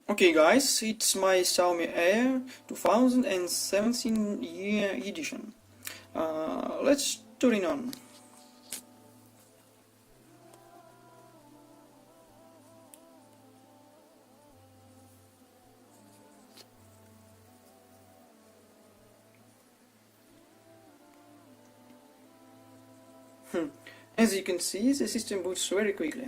Okay guys, it's my Xiaomi Air 2017 year edition. Let's turn it on. As you can see, the system boots very quickly.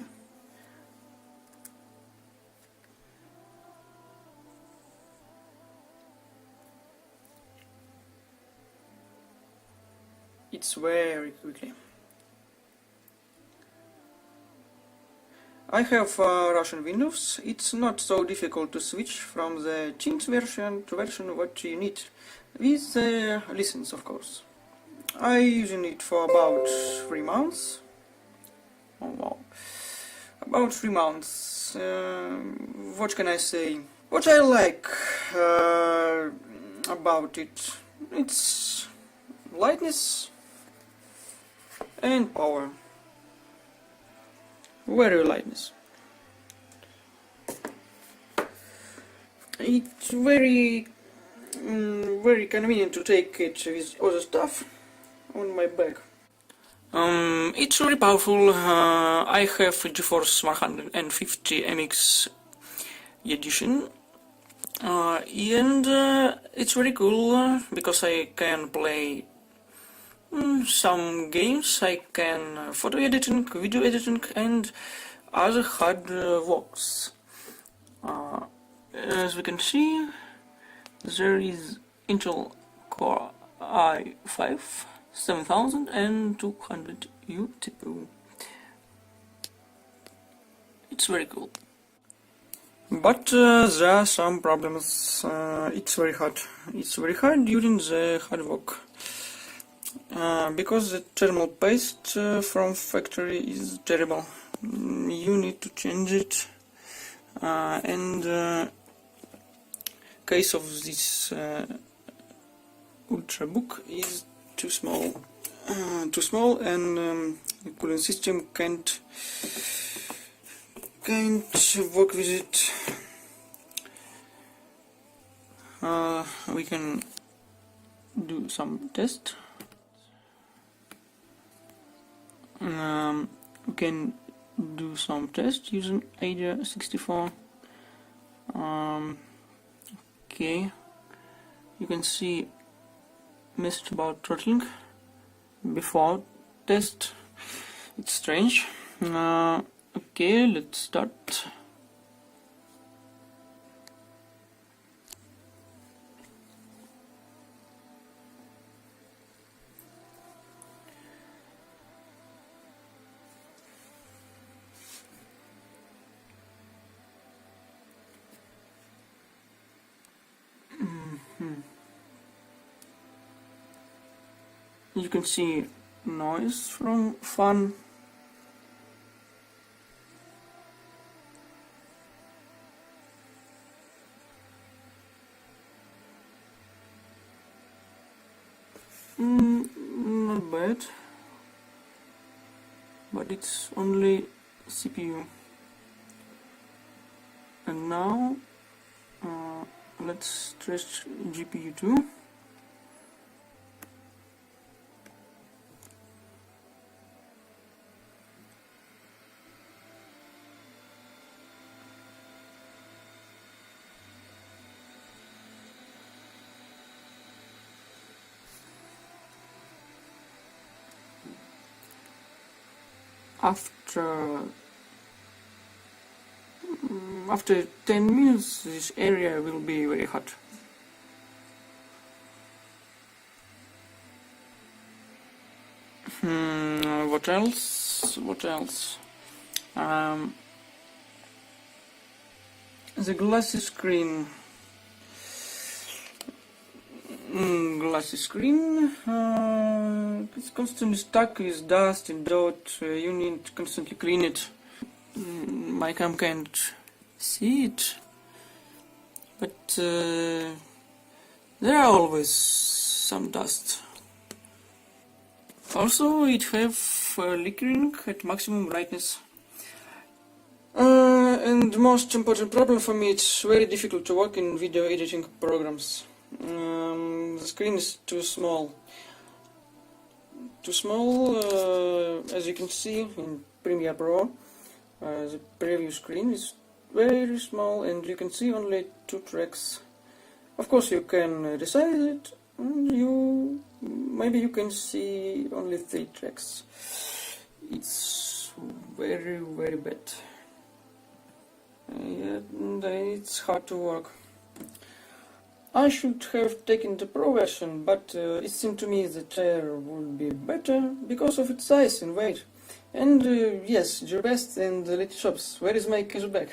It's very quickly. I have Russian Windows. It's not so difficult to switch from the Chinese version to version what you need, with the license of course. I using it for about 3 months. Oh wow, about 3 months. What can I say? What I like about it, it's lightness and power. Very lightness. It's very convenient to take it with other stuff on my bag. It's really powerful. I have GeForce 150MX edition, and it's very cool because I can play some games. I can photo editing, video editing, and other hard works. As we can see, there is Intel Core i5 7200U CPU. It's very cool. But there are some problems. It's very hard. It's very hard during the hard work. Because the thermal paste from factory is terrible. You need to change it. And case of this ultrabook is too small, and the cooling system can't work with it. We can do some test. We can do some test using ADA 64. Okay, you can see message about throttling before test. It's strange. Okay, let's start. You can see noise from fan. Not bad, but it's only CPU. And now let's stretch GPU too. After 10 minutes, this area will be very hot. What else? The glassy screen. It's constantly stuck with dust and dirt. You need to constantly clean it. My cam can't see it, but there are always some dust. Also, it have flickering at maximum brightness. and most important problem for me, it's very difficult to work in video editing programs. The screen is too small. As you can see in Premiere Pro, the preview screen is very small and you can see only 2 tracks. Of course you can resize it and maybe you can see only 3 tracks. It's very bad. And it's hard to work. I should have taken the Pro version, but it seemed to me the chair would be better because of its size and weight. And yes, Gearbest and the little shops. Where is my cashback?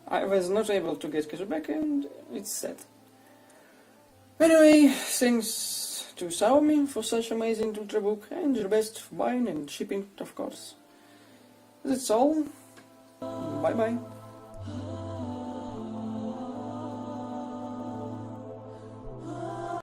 I was not able to get cashback and it's sad. Anyway, thanks to Xiaomi for such amazing ultrabook and Gearbest for buying and shipping, of course. That's all. Bye bye.